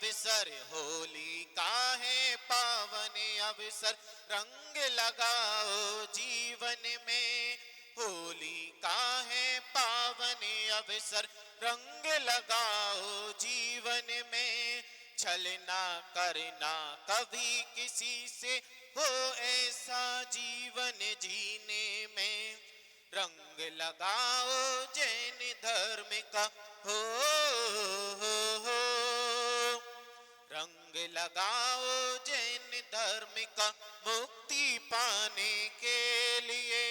अवसर, होली का है पावन अवसर, रंग लगाओ जीवन में। होली का है पावन अवसर, रंग लगाओ जीवन में। छलना करना कभी किसी से, हो ऐसा जीवन जीने में। रंग लगाओ जैन धर्म का, हो रंग लगाओ जैन धर्म का, मुक्ति पाने के लिए।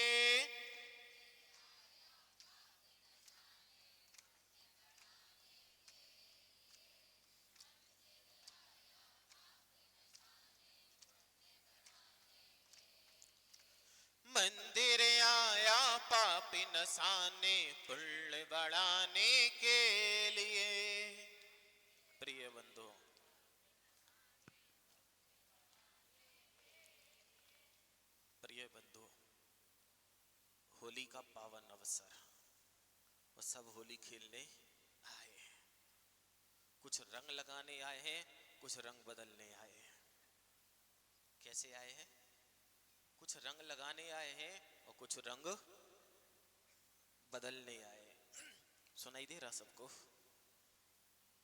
मंदिर आया पाप नसाने, पुण्य बढ़ाने के लिए। प्रिय बंधु, प्रिय बंधु, होली का पावन अवसर, वो सब होली खेलने आए हैं। कुछ रंग लगाने आए हैं, कुछ रंग बदलने आए हैं। कैसे आए हैं? कुछ रंग लगाने आए हैं और कुछ रंग बदलने आए हैं। सुनाई दे रहा सबको?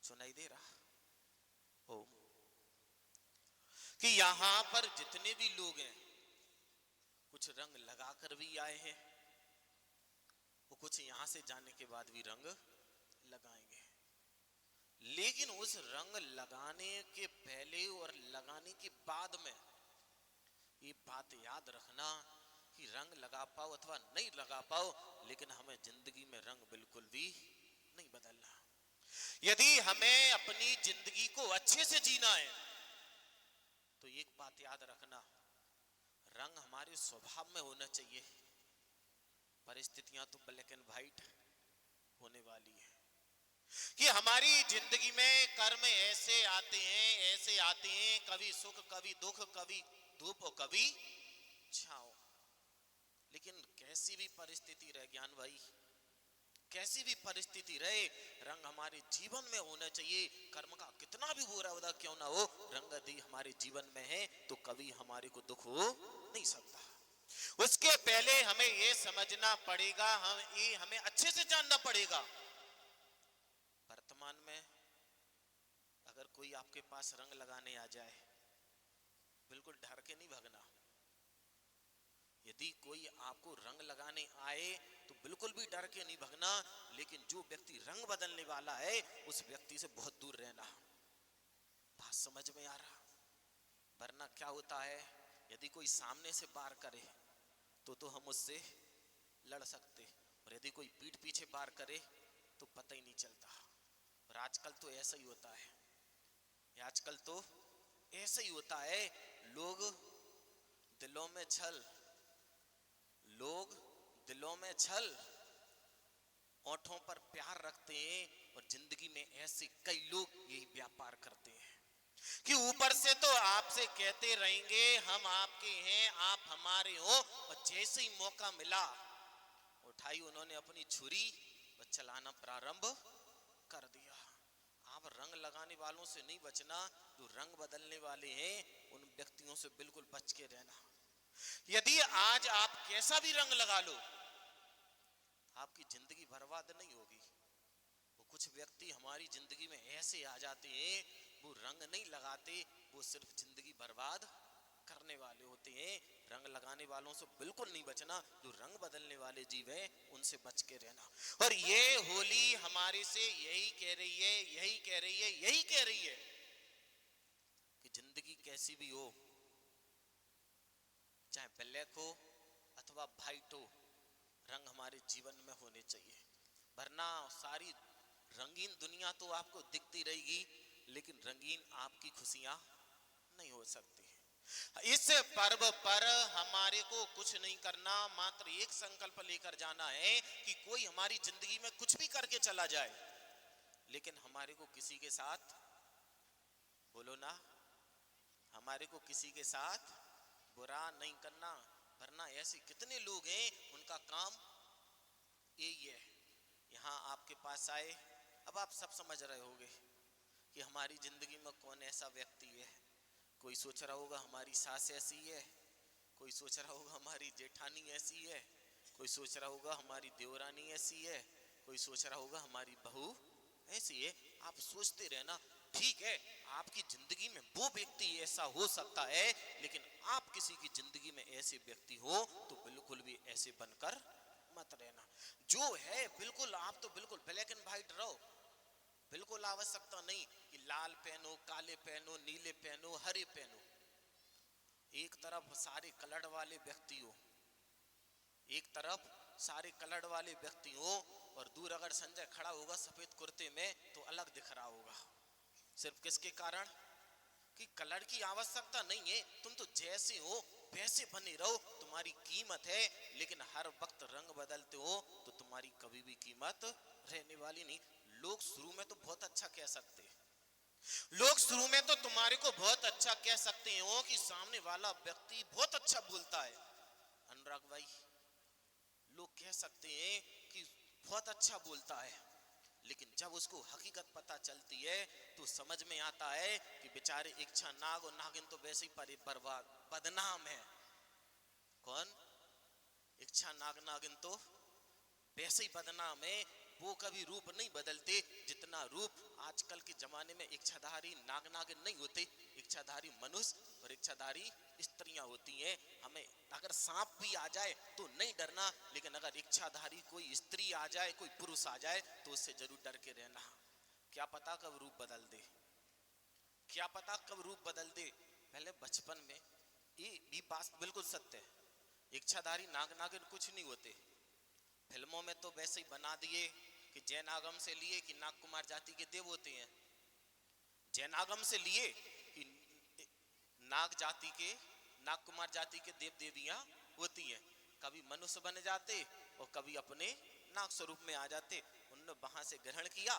सुनाई दे रहा हो कि यहां पर जितने भी लोग हैं, कुछ रंग लगाकर भी आए हैं, वो कुछ यहां से जाने के बाद भी रंग लगाएंगे। लेकिन उस रंग लगाने के पहले और लगाने के बाद में ये बात याद रखना कि रंग लगा पाओ अथवा नहीं लगा पाओ, लेकिन हमें जिंदगी में रंग बिल्कुल भी नहीं बदलना। यदि हमें अपनी जिंदगी को अच्छे से जीना है तो एक बात याद रखना, रंग हमारे स्वभाव में होना चाहिए। परिस्थितियां तो ब्लैक एंड व्हाइट होने वाली है कि हमारी जिंदगी में कर्म ऐसे आते हैं, कभी सुख कभी दुख, कभी धूप और कभी छाओ। लेकिन कैसी भी परिस्थिति रहे ज्ञान भाई, कैसी भी परिस्थिति रहे, रंग हमारे जीवन में होना चाहिए। कर्म का कितना भी बुरा उदा क्यों ना हो, रंग यदि हमारे जीवन में है तो कभी हमारे को दुख हो नहीं सकता। उसके पहले हमें ये समझना पड़ेगा, हमें अच्छे से जानना पड़ेगा। वर्तमान में अगर कोई आपके पास रंग लगाने आ जाए, बिल्कुल डर के नहीं भागना। यदि कोई आपको रंग लगाने आए तो बिल्कुल भी डर के नहीं भागना। लेकिन जो व्यक्ति रंग बदलने वाला है, उस व्यक्ति से बहुत दूर रहना। बात समझ में आ रहा? वरना क्या होता है, यदि कोई सामने से वार करे तो हम उससे लड़ सकते, और यदि कोई पीठ पीछे वार करे तो पता ही नहीं चलता। और आजकल तो ऐसा ही होता है, आजकल तो ऐसा ही होता है। लोग दिलों में छल, लोग दिलों में छल, ओंठों पर प्यार रखते हैं, और जिंदगी में ऐसे कई लोग यही व्यापार करते हैं कि ऊपर से तो आपसे कहते रहेंगे हम आपके हैं, आप हमारे हो, और जैसे ही मौका मिला उठाई उन्होंने अपनी छुरी और चलाना प्रारंभ कर दिया। आप रंग लगाने वालों से नहीं बचना, जो रंग बदलने वाले हैं उन व्यक्तियों से बिल्कुल बच के रहना। यदि आज आप कैसा भी रंग लगा लो, आपकी जिंदगी बर्बाद नहीं होगी। वो कुछ व्यक्ति हमारी जिंदगी में ऐसे आ जाते हैं, वो रंग नहीं लगाते, वो सिर्फ जिंदगी बर्बाद करने वाले होते हैं। रंग लगाने वालों से बिल्कुल नहीं बचना, जो रंग बदलने वाले जीव हैं उनसे बच के रहना। और ये होली हमारे से यही कह रही है, यही कह रही है, यही कह रही है कि जिंदगी कैसी भी हो, चाहे ब्लैक हो अथवा व्हाइट हो, रंग हमारे जीवन में होने चाहिए। वरना सारी रंगीन दुनिया तो आपको दिखती रहेगी, लेकिन रंगीन आपकी खुशियां नहीं हो सकती। इस पर्व पर हमारे को कुछ नहीं करना, मात्र एक संकल्प लेकर जाना है कि कोई हमारी जिंदगी में कुछ भी करके चला जाए, लेकिन हमारे को किसी के साथ, बोलो ना, हमारे को किसी के साथ बुरा नहीं करना। वरना ऐसे कितने लोग हैं उनका काम यही है, यहाँ आपके पास आए, अब आप सब समझ रहे होंगे कि हमारी जिंदगी में कौन ऐसा व्यक्ति है। कोई सोच रहा होगा हमारी सास ऐसी है, कोई सोच रहा होगा हमारी जेठानी ऐसी है, कोई सोच रहा होगा हमारी देवरानी ऐसी है, कोई सोच रहा होगा हमारी बहू ऐसी है। आप सोचते रहना, ठीक है आपकी जिंदगी में वो व्यक्ति ऐसा हो सकता है, लेकिन आप किसी की जिंदगी में ऐसे व्यक्ति हो तो बिल्कुल भी ऐसे बनकर मत रहना। जो है बिल्कुल, आप तो बिल्कुल ब्लैक एंड व्हाइट रहो। बिल्कुल आवश्यकता नहीं कि लाल पहनो, काले पहनो, नीले पहनो, हरे पहनो। एक तरफ सारे कलर वाले व्यक्ति हो, एक तरफ सारे कलर वाले व्यक्ति हो, और दूर अगर संजय खड़ा होगा सफेद कुर्ते में तो अलग दिख रहा होगा। सिर्फ किसके कारण? कि कलर की आवश्यकता नहीं है, तुम तो जैसे हो वैसे बने रहो, तुम्हारी कीमत है। लेकिन हर वक्त रंग बदलते हो तो तुम्हारी कभी भी कीमत रहने वाली नहीं। लोग शुरू में तो बहुत अच्छा कह सकते हैं, लोग शुरू में तो तुम्हारे को बहुत अच्छा कह सकते हो कि सामने वाला व्यक्ति बहुत अच्छा बोलता है। अनुराग भाई, लोग कह सकते हैं कि बहुत अच्छा बोलता है, लेकिन जब उसको हकीकत पता चलती है तो समझ में आता है कि बेचारे इच्छा नाग और नागिन तो वैसे ही बर्बाद बदनाम है। कौन? इच्छा नाग नागिन तो वैसे ही बदनाम है। वो कभी रूप नहीं बदलते, जितना रूप आजकल के जमाने में इच्छाधारी नाग नागिन नहीं होते, इच्छाधारी मनुष्य और इच्छाधारी स्त्रियां होती हैं। हमें अगर सांप भी आ जाए तो नहीं डरना, लेकिन अगर इच्छाधारी कोई स्त्री आ जाए, कोई पुरुष आ जाए तो उससे जरूर डर के रहना। क्या पता कब रूप बदल दे, क्या पता कब रूप बदल दे। पहले बचपन में ये भी बात बिल्कुल सत्य है, इच्छाधारी नाग नागिन कुछ नहीं होते। फिल्मों में तो वैसे ही बना दिए कि जैन आगम से लिए कि नाग कुमार जाति के देव होते हैं, जैन आगम से लिए कि नाग जाति के, नाग कुमार जाति के देव देवियां होती हैं। कभी मनुष्य बन जाते और कभी अपने नाग स्वरूप में आ जाते। उन्होंने वहां से ग्रहण किया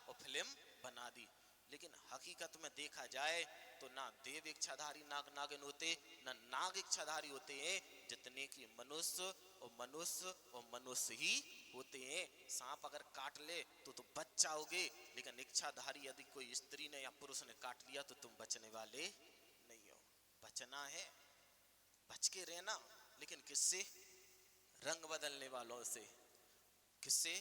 और फिल्म बना दी। लेकिन हकीकत में देखा जाए तो ना देव इच्छाधारी नाग नागिन होते, ना नाग इच्छाधारी होते हैं, जितने की मनुष्य और मनुष्य और मनुष्य ही होते हैं। सांप अगर काट ले तो बच जाओगे, लेकिन इच्छाधारी यदि कोई स्त्री ने या पुरुष ने काट लिया तो तुम बचने वाले नहीं हो। बचना है, बच के रहना, लेकिन किससे? रंग बदलने वालों से। किससे?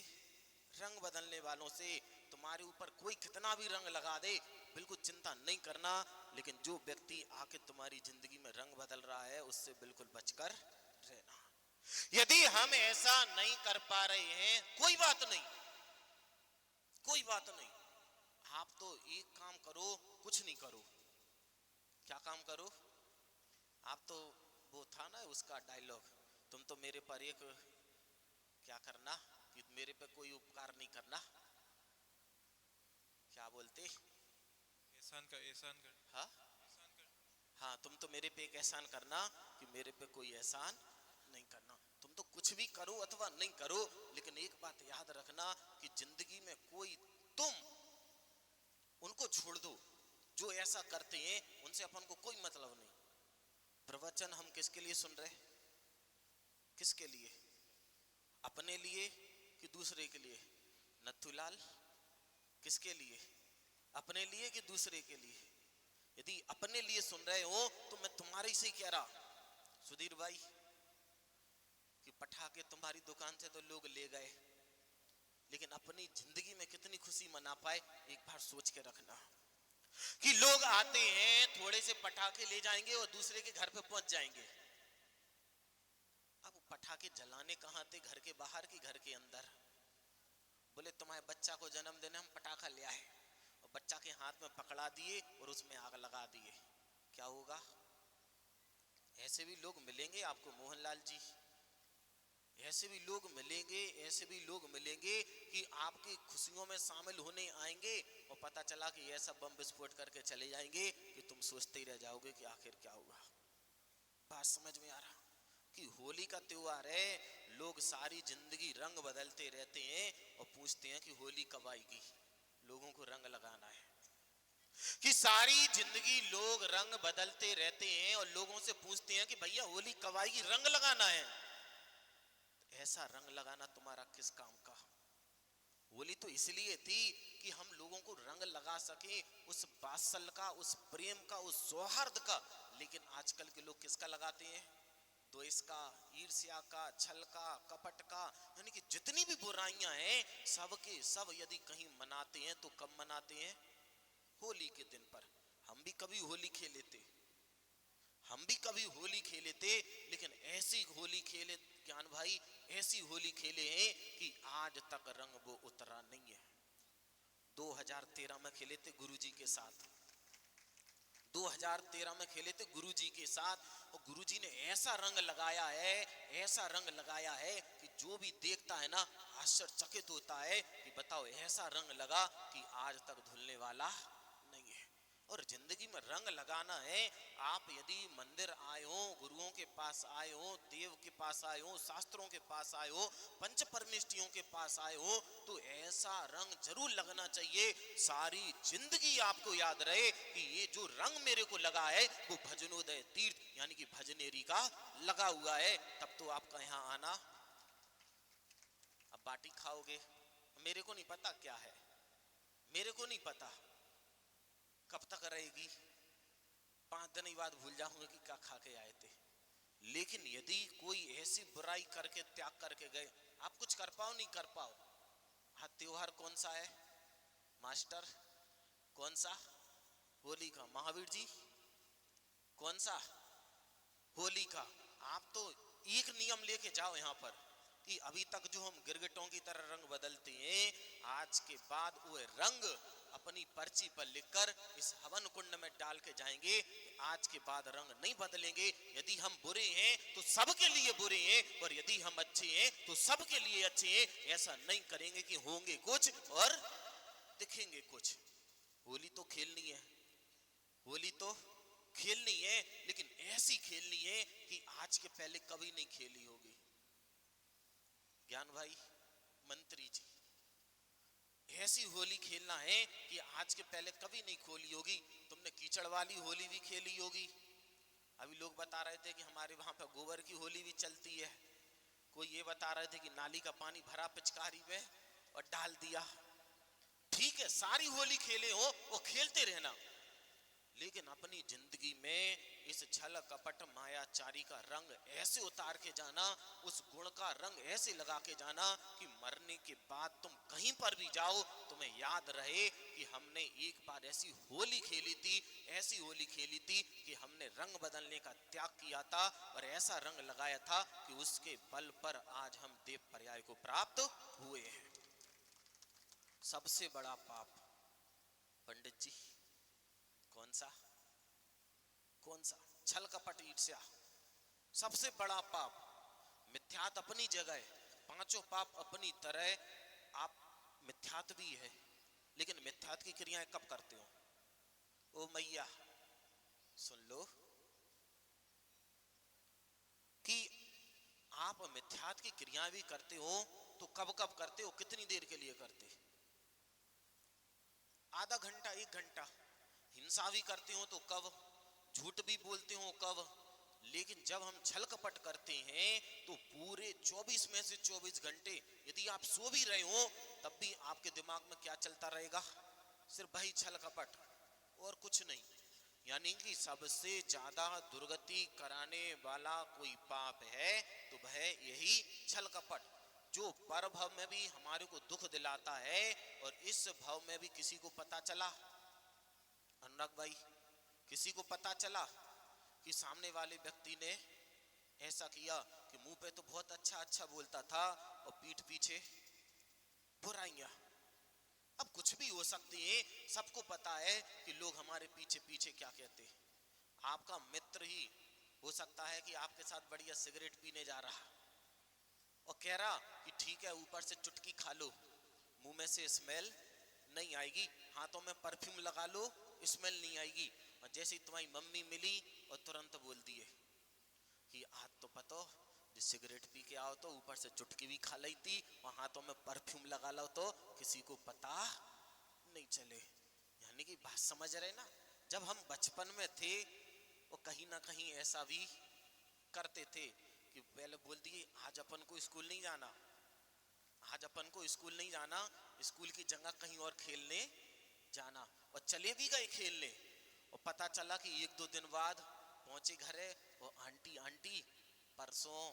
रंग बदलने वालों से। तुम्हारे ऊपर कोई कितना भी रंग लगा दे, बिल्कुल चिंता नहीं करना, लेकिन जो व्यक्ति आके तुम्हारी जिंदगी में रंग बदल रहा है उससे बिल्कुल बचकर रहना। यदि हम ऐसा नहीं कर पा रहे हैं, कोई बात नहीं, कोई बात नहीं। आप तो एक काम करो, कुछ नहीं करो। क्या काम करो? आप तो, वो था ना उसका डायलॉग, तुम तो मेरे पर एक क्या करना कि मेरे पे कोई उपकार नहीं करना। क्या बोलते? एहसान कर। हाँ हाँ, तुम तो मेरे पे एक एहसान करना कि मेरे पे कोई एहसान नहीं करना। तुम तो कुछ भी करो अथवा नहीं करो, लेकिन एक बात याद रखना कि जिंदगी में कोई, तुम उनको छोड़ दो जो ऐसा करते हैं, उनसे अपन को कोई मतलब नहीं। प्रवचन हम किसके लिए सुन रहे? किसके लिए? अपने लिए कि दूसरे के लिए? नथुलाल, किसके लिए? अपने लिए कि दूसरे के लिए? यदि अपने लिए सुन रहे हो तो मैं तुम्हारे से कह रहा, सुधीर भाई, कि पटाखे तुम्हारी दुकान से तो लोग ले गए, लेकिन अपनी जिंदगी में कितनी खुशी मना पाए एक बार सोच के रखना। कि लोग आते हैं, थोड़े से पटाखे ले जाएंगे और दूसरे के घर पे पहुंच जाएंगे। अब पटाखे जलाने कहां थे? घर के बाहर की घर के अंदर? बोले तुम्हारे बच्चा को जन्म देने हम पटाखा ले आए, और बच्चा के हाथ में पकड़ा दिए और उसमें आग लगा दिए। क्या होगा? ऐसे भी लोग मिलेंगे आपको मोहनलाल जी, ऐसे भी लोग मिलेंगे, ऐसे भी लोग मिलेंगे कि आपकी खुशियों में शामिल होने आएंगे और पता चला कि ऐसा बम विस्फोट करके चले जाएंगे कि तुम सोचते ही रह जाओगे कि आखिर क्या हुआ। बात समझ में आ रहा? कि होली का त्योहार है, लोग सारी जिंदगी रंग बदलते रहते हैं और पूछते हैं कि होली कब आएगी। लोगों को रंग लगाना है कि सारी जिंदगी लोग रंग बदलते रहते हैं और लोगों से पूछते हैं कि भैया होली कब आएगी, रंग लगाना है। ऐसा रंग लगाना तुम्हारा किस काम का? होली तो इसलिए थी कि हम लोगों को रंग लगा सके, उस वात्सल्य का, उस प्रेम का, उस सौहार्द का। लेकिन आजकल के लोग किसका लगाते हैं? द्वेष का, ईर्ष्या का, छल का, कपट का, यानी कि जितनी भी बुराइयां हैं सबके सब यदि कहीं मनाते हैं तो कब मनाते हैं? होली के दिन पर। हम भी कभी होली खेले थे, हम भी कभी होली खेले थे, लेकिन ऐसी होली खेले ज्ञान भाई, ऐसी होली खेले हैं कि आज तक रंग वो उतरा नहीं है। 2013 में खेले थे गुरुजी के साथ, 2013 में खेले थे गुरुजी के साथ, और गुरुजी ने ऐसा रंग लगाया है, ऐसा रंग लगाया है कि जो भी देखता है ना आश्चर्यचकित होता है कि बताओ ऐसा रंग लगा कि आज तक धुलने वाला नहीं है। और जिंदगी में रंग लगाना है। आप यदि मंदिर आए हो, गुरुओं के पास आए हो, देव के पास आए हो, शास्त्रों के पास आए हो, पंच परमेष्टियों के पास आए हो, तो ऐसा रंग जरूर लगना चाहिए, सारी जिंदगी आपको याद रहे कि ये जो रंग मेरे को लगा है वो भजनोदय तीर्थ यानी कि भजनेरी का लगा हुआ है। तब तो आपका यहाँ आना। अब बाटी खाओगे, मेरे को नहीं पता क्या है, मेरे को नहीं पता कब तक रहेगी, 5 दिन बाद भूल जाऊंगा कि क्या खा के आए थे। लेकिन यदि कोई ऐसी बुराई करके त्याग करके गए, आप कुछ कर पाओ नहीं कर पाओ। हाँ, त्योहार कौन सा है मास्टर? कौन सा? होली का। महावीर जी कौन सा? होली का। आप तो एक नियम लेके जाओ यहाँ पर कि अभी तक जो हम गिरगिटों की तरह रंग बदलते हैं, आज के बाद वो रंग अपनी पर्ची पर लिखकर इस हवन कुंड में डाल के जाएंगे। आज के बाद रंग नहीं बदलेंगे। यदि हम बुरे हैं तो सबके लिए बुरे हैं, और यदि हम अच्छे हैं तो सबके लिए अच्छे हैं। ऐसा नहीं करेंगे कि होंगे कुछ और दिखेंगे कुछ। होली तो खेलनी है, होली तो खेलनी है, लेकिन ऐसी खेलनी है कि आज के पहले कभी नहीं खेली होगी। ज्ञान भाई, मंत्री जी, ऐसी होली खेलना है कि आज के पहले कभी नहीं खोली होगी। तुमने कीचड़ वाली होली भी खेली होगी। अभी लोग बता रहे थे कि हमारे वहां पर गोबर की होली भी चलती है। कोई ये बता रहे थे कि नाली का पानी भरा पिचकारी में और डाल दिया। ठीक है, सारी होली खेले हो, वो खेलते रहना, लेकिन अपनी जिंदगी में इस छल कपट मायाचारी का रंग ऐसे उतार के जाना, उस गुण का रंग ऐसे लगा के जाना कि मरने के बाद तुम कहीं पर भी जाओ तुम्हें याद रहे कि हमने एक बार ऐसी होली खेली थी, ऐसी होली खेली थी कि हमने रंग बदलने का त्याग किया था और ऐसा रंग लगाया था कि उसके बल पर आज हम देव पर्याय को प्राप्त हुए हैं। सबसे बड़ा पाप पंडित जी कौन सा? कौन सा? छल कपट ईर्ष्या सबसे बड़ा पाप। मिथ्यात अपनी जगह, पांचों पाप अपनी तरह। आप मिथ्यात भी है, लेकिन मिथ्यात की क्रियाएं कब करते हो? ओ मैया सुन लो कि आप मिथ्यात की क्रियाएं भी करते हो तो कब कब करते हो? कितनी देर के लिए करते? आधा घंटा, 1 घंटा। हिंसा भी करते हो तो कब? झूठ भी बोलते हो कब? लेकिन जब हम छल कपट करते हैं तो पूरे 24 में से 24 घंटे यदि आप सो भी रहे हो तब भी आपके दिमाग में क्या चलता रहेगा? सिर्फ वही छल कपट और कुछ नहीं। यानी कि सबसे ज्यादा दुर्गति कराने वाला कोई पाप है तो वह यही छल कपट, जो पर भव में भी हमारे को दुख दिलाता है और इस भव में भी किसी को पता चला, अनुराग भाई, किसी को पता चला कि सामने वाले व्यक्ति ने ऐसा किया कि मुंह पे तो बहुत अच्छा अच्छा बोलता था और पीठ पीछे बुराइयां। अब कुछ भी हो सकती है, सबको पता है कि लोग हमारे पीछे पीछे क्या कहते हैं। आपका मित्र ही हो सकता है कि आपके साथ बढ़िया सिगरेट पीने जा रहा और कह रहा कि ठीक है ऊपर से चुटकी खा लो, मुंह में से स्मेल नहीं आएगी, हाथों में परफ्यूम लगा लो, स्मेल नहीं आएगी। और जैसे ही तुम्हारी मम्मी मिली और तुरंत बोल दिए कि आज तो पता सिगरेट पी के आओ तो ऊपर से चुटकी भी खा ली थी और हाथों में परफ्यूम लगा लो तो किसी को पता नहीं चले। यानी कि बात समझ रहे ना? जब हम बचपन में थे और कहीं ना कहीं ऐसा भी करते थे कि पहले बोल दिए आज अपन को स्कूल नहीं जाना, आज अपन को स्कूल नहीं जाना, स्कूल की जगह कहीं और खेलने जाना, और चले भी गए खेलने, और पता चला कि एक दो दिन बाद पहुंचे घरे और आंटी आंटी परसों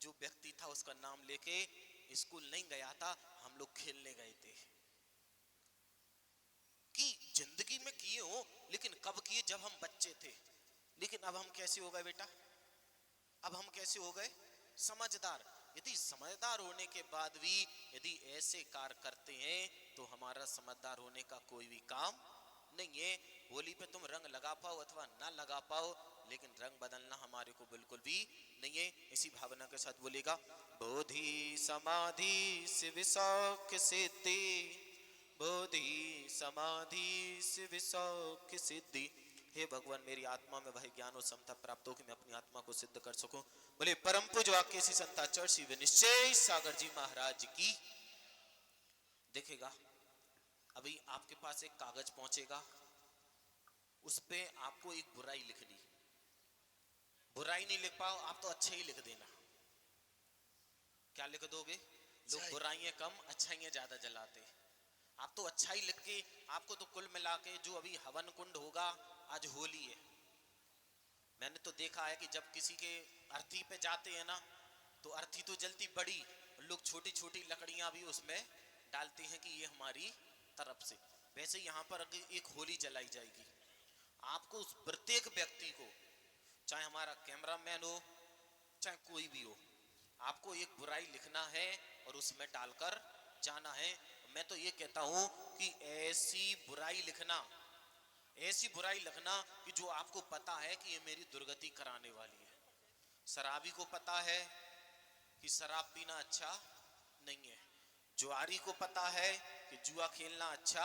जो व्यक्ति था उसका नाम लेके स्कूल नहीं गया था, हम लोग खेलने गए थे। कि जिंदगी में किए हो, लेकिन कब किए? जब हम बच्चे थे। लेकिन अब हम कैसे हो गए बेटा? अब हम कैसे हो गए? समझदार। यदि समझदार होने के बाद भी यदि ऐसे कार्य करते हैं तो हमारा समझदार होने का कोई भी काम नहीं है। होली पे तुम रंग लगा पाओ अथवा ना लगा पाओ, लेकिन रंग बदलना हमारे को बिल्कुल भी नहीं है। इसी भावना के साथ बोलेगा, बोधि समाधि शिव सौख्य सिद्धि, बोधि समाधि शिव सौख्य सिद्धि। हे भगवान, मेरी आत्मा में वही ज्ञान और समता प्राप्त हो कि मैं अपनी आत्मा को सिद्ध कर सकूं। बोले परम पूज्य वाक्य श्री संताचर श्री विनिश्चय सागर जी महाराज की। देखेगा, अभी आपके पास एक कागज पहुंचेगा, उस पे आपको एक बुराई लिखनी। बुराई नहीं लिख पाओ आप तो अच्छा ही लिख देना। क्या लिख दोगे? लोग बुराइयां कम अच्छाइयां ज्यादा जलाते। आप तो अच्छा ही लिख के, आपको तो कुल मिला के जो अभी हवन कुंड होगा, आज होली है, मैंने तो देखा है कि जब किसी के अर्थी पे जाते हैं ना, तो अर्थी तो जलती बड़ी, लोग छोटी छोटी लकड़ियां भी उसमें डालते हैं कि ये हमारी तरफ से। वैसे यहाँ पर एक होली जलाई जाएगी। आपको उस प्रत्येक व्यक्ति को, चाहे हमारा कैमरामैन हो चाहे कोई भी हो, आपको एक बुराई लिखना है और उसमें डालकर जाना है। मैं तो ये कहता हूं कि ऐसी बुराई लिखना, ऐसी बुराई लिखना कि जो आपको पता है कि ये मेरी दुर्गति कराने वाली है। शराबी को पता है कि शराब पीना अच्छा नहीं है, जुआरी को पता है कि जुआ खेलना अच्छा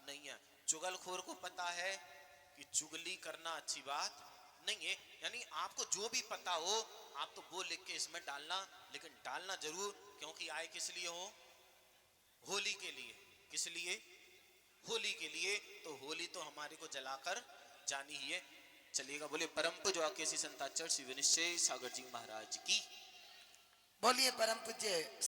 नहीं है, चुगलखोर को पता है कि चुगली करना अच्छी बात नहीं है। यानी आपको जो भी पता हो आप तो वो लिख के इसमें डालना, लेकिन डालना जरूर, क्योंकि आए किस लिए हो? होली के लिए। किस लिए? होली के लिए। तो होली तो हमारे को जलाकर जानी ही है। चलिएगा, बोले परम पूज्य वाक्य श्री संताचर श्री विनिश्चय सागर जी महाराज की। बोलिए परम पूज्य